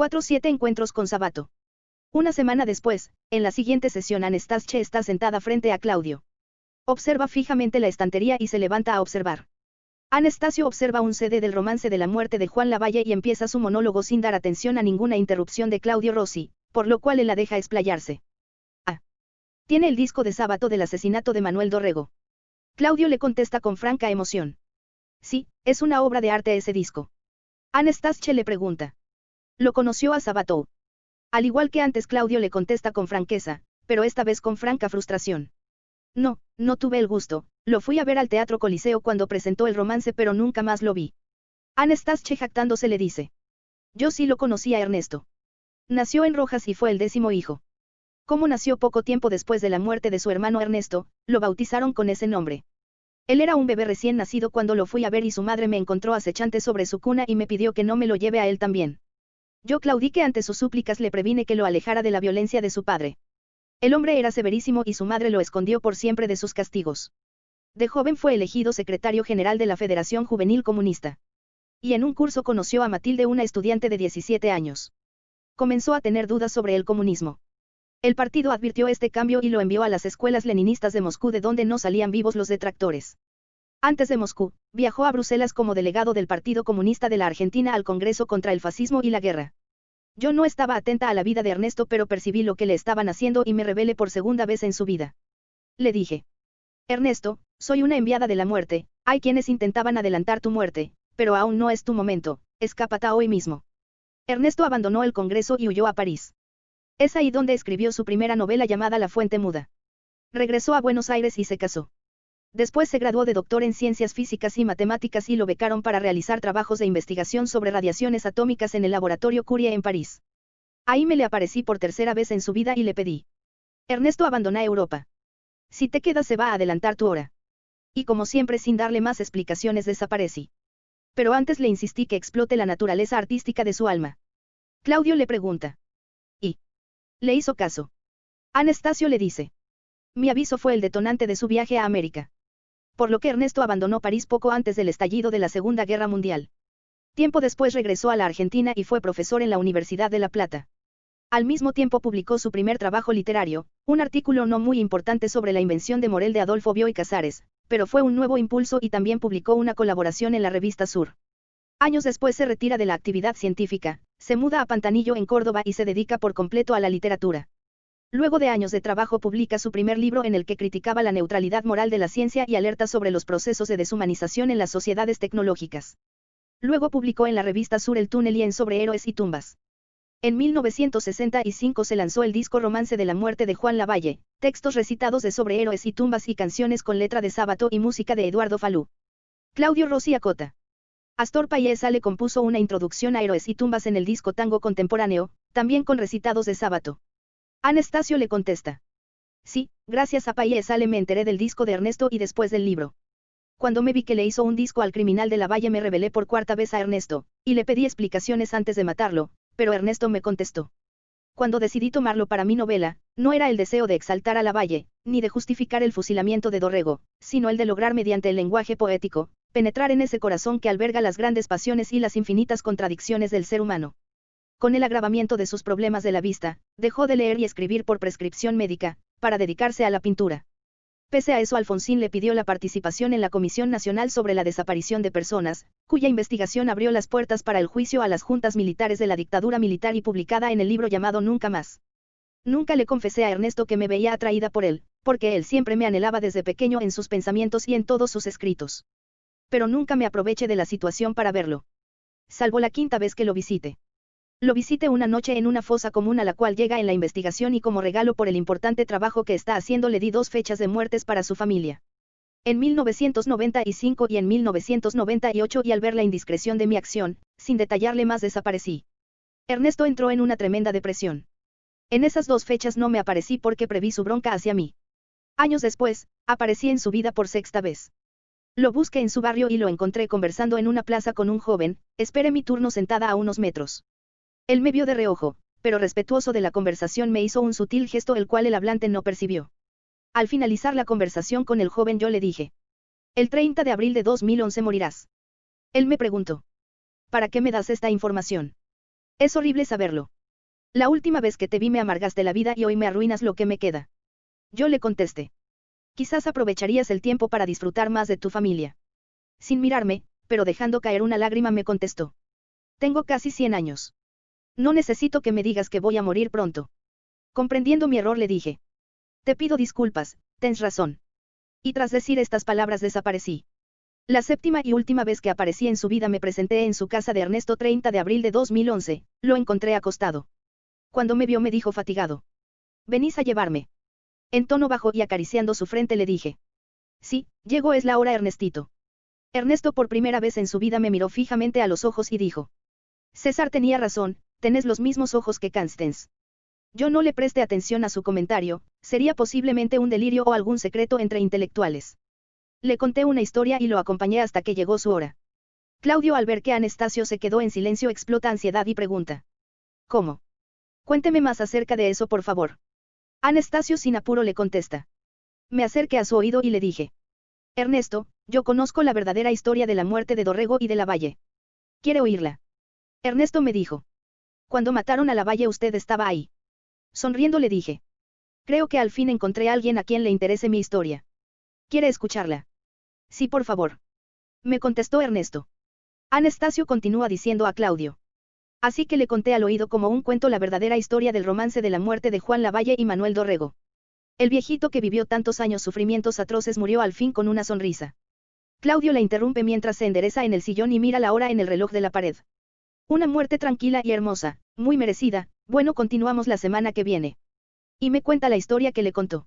4-7 encuentros con Sabato. Una semana después, en la siguiente sesión Anastasia está sentada frente a Claudio. Observa fijamente la estantería y se levanta a observar. Anastasio observa un CD del romance de la muerte de Juan Lavalle y empieza su monólogo sin dar atención a ninguna interrupción de Claudio Rossi, por lo cual él la deja explayarse. Tiene el disco de Sabato del asesinato de Manuel Dorrego. Claudio le contesta con franca emoción. Sí, es una obra de arte ese disco. Anastasia le pregunta. ¿Lo conoció a Sabato? Al igual que antes Claudio le contesta con franqueza, pero esta vez con franca frustración. No, no tuve el gusto, lo fui a ver al Teatro Coliseo cuando presentó el romance pero nunca más lo vi. Anastasia jactándose le dice. Yo sí lo conocí a Ernesto. Nació en Rojas y fue el 10º hijo. Como nació poco tiempo después de la muerte de su hermano Ernesto, lo bautizaron con ese nombre. Él era un bebé recién nacido cuando lo fui a ver y su madre me encontró acechante sobre su cuna y me pidió que no me lo lleve a él también. Yo claudiqué ante sus súplicas, le previne que lo alejara de la violencia de su padre. El hombre era severísimo y su madre lo escondió por siempre de sus castigos. De joven fue elegido secretario general de la Federación Juvenil Comunista. Y en un curso conoció a Matilde, una estudiante de 17 años. Comenzó a tener dudas sobre el comunismo. El partido advirtió este cambio y lo envió a las escuelas leninistas de Moscú, de donde no salían vivos los detractores. Antes de Moscú, viajó a Bruselas como delegado del Partido Comunista de la Argentina al Congreso contra el fascismo y la guerra. Yo no estaba atenta a la vida de Ernesto, pero percibí lo que le estaban haciendo y me rebelé por segunda vez en su vida. Le dije. Ernesto, soy una enviada de la muerte, hay quienes intentaban adelantar tu muerte, pero aún no es tu momento, escápate hoy mismo. Ernesto abandonó el Congreso y huyó a París. Es ahí donde escribió su primera novela llamada La Fuente Muda. Regresó a Buenos Aires y se casó. Después se graduó de doctor en Ciencias Físicas y Matemáticas y lo becaron para realizar trabajos de investigación sobre radiaciones atómicas en el laboratorio Curie en París. Ahí me le aparecí por tercera vez en su vida y le pedí. Ernesto, abandona Europa. Si te quedas se va a adelantar tu hora. Y como siempre, sin darle más explicaciones, desaparecí. Pero antes le insistí que explote la naturaleza artística de su alma. Claudio le pregunta. ¿Y? Le hizo caso. Anastasio le dice. Mi aviso fue el detonante de su viaje a América. Por lo que Ernesto abandonó París poco antes del estallido de la Segunda Guerra Mundial. Tiempo después regresó a la Argentina y fue profesor en la Universidad de La Plata. Al mismo tiempo publicó su primer trabajo literario, un artículo no muy importante sobre la invención de Morel de Adolfo Bioy Casares, pero fue un nuevo impulso, y también publicó una colaboración en la revista Sur. Años después se retira de la actividad científica, se muda a Pantanillo en Córdoba y se dedica por completo a la literatura. Luego de años de trabajo publica su primer libro en el que criticaba la neutralidad moral de la ciencia y alerta sobre los procesos de deshumanización en las sociedades tecnológicas. Luego publicó en la revista Sur El Túnel y en Sobre Héroes y Tumbas. En 1965 se lanzó el disco Romance de la muerte de Juan Lavalle, textos recitados de Sobre Héroes y Tumbas y canciones con letra de Sabato y música de Eduardo Falú. Claudio Rossi acota. Astor Piazzolla le compuso una introducción a Héroes y Tumbas en el disco Tango Contemporáneo, también con recitados de Sabato. Anastasio le contesta. Sí, gracias a Piazzolla me enteré del disco de Ernesto y después del libro. Cuando me vi que le hizo un disco al criminal de Lavalle me rebelé por cuarta vez a Ernesto, y le pedí explicaciones antes de matarlo, pero Ernesto me contestó. Cuando decidí tomarlo para mi novela, no era el deseo de exaltar a Lavalle, ni de justificar el fusilamiento de Dorrego, sino el de lograr mediante el lenguaje poético, penetrar en ese corazón que alberga las grandes pasiones y las infinitas contradicciones del ser humano. Con el agravamiento de sus problemas de la vista, dejó de leer y escribir por prescripción médica, para dedicarse a la pintura. Pese a eso, Alfonsín le pidió la participación en la Comisión Nacional sobre la Desaparición de Personas, cuya investigación abrió las puertas para el juicio a las juntas militares de la dictadura militar y publicada en el libro llamado Nunca Más. Nunca le confesé a Ernesto que me veía atraída por él, porque él siempre me anhelaba desde pequeño en sus pensamientos y en todos sus escritos. Pero nunca me aproveché de la situación para verlo. Salvo la quinta vez que lo visité. Lo visité una noche en una fosa común a la cual llega en la investigación y como regalo por el importante trabajo que está haciendo le di 2 fechas de muertes para su familia. En 1995 y en 1998, y al ver la indiscreción de mi acción, sin detallarle más, desaparecí. Ernesto entró en una tremenda depresión. En esas 2 fechas no me aparecí porque preví su bronca hacia mí. Años después, aparecí en su vida por 6ª vez. Lo busqué en su barrio y lo encontré conversando en una plaza con un joven, esperé mi turno sentada a unos metros. Él me vio de reojo, pero respetuoso de la conversación me hizo un sutil gesto el cual el hablante no percibió. Al finalizar la conversación con el joven yo le dije. El 30 de abril de 2011 morirás. Él me preguntó. ¿Para qué me das esta información? Es horrible saberlo. La última vez que te vi me amargaste la vida y hoy me arruinas lo que me queda. Yo le contesté. Quizás aprovecharías el tiempo para disfrutar más de tu familia. Sin mirarme, pero dejando caer una lágrima me contestó. Tengo casi 100 años. No necesito que me digas que voy a morir pronto. Comprendiendo mi error le dije. Te pido disculpas, tens razón. Y tras decir estas palabras desaparecí. La séptima y última vez que aparecí en su vida me presenté en su casa de Ernesto 30 de abril de 2011, lo encontré acostado. Cuando me vio me dijo fatigado. ¿Venís a llevarme? En tono bajo y acariciando su frente le dije. Sí, llegó es la hora Ernestito. Ernesto por primera vez en su vida me miró fijamente a los ojos y dijo. César tenía razón, tenés los mismos ojos que Constance. Yo no le presté atención a su comentario, sería posiblemente un delirio o algún secreto entre intelectuales. Le conté una historia y lo acompañé hasta que llegó su hora. Claudio al ver que Anastasio se quedó en silencio explota ansiedad y pregunta. ¿Cómo? Cuénteme más acerca de eso por favor. Anastasio sin apuro le contesta. Me acerqué a su oído y le dije. Ernesto, yo conozco la verdadera historia de la muerte de Dorrego y de Lavalle. ¿Quiere oírla? Ernesto me dijo. Cuando mataron a Lavalle usted estaba ahí. Sonriendo le dije. Creo que al fin encontré a alguien a quien le interese mi historia. ¿Quiere escucharla? Sí, por favor. Me contestó Ernesto. Anastasio continúa diciendo a Claudio. Así que le conté al oído como un cuento la verdadera historia del romance de la muerte de Juan Lavalle y Manuel Dorrego. El viejito que vivió tantos años sufrimientos atroces murió al fin con una sonrisa. Claudio la interrumpe mientras se endereza en el sillón y mira la hora en el reloj de la pared. Una muerte tranquila y hermosa, muy merecida, bueno continuamos la semana que viene. Y me cuenta la historia que le contó.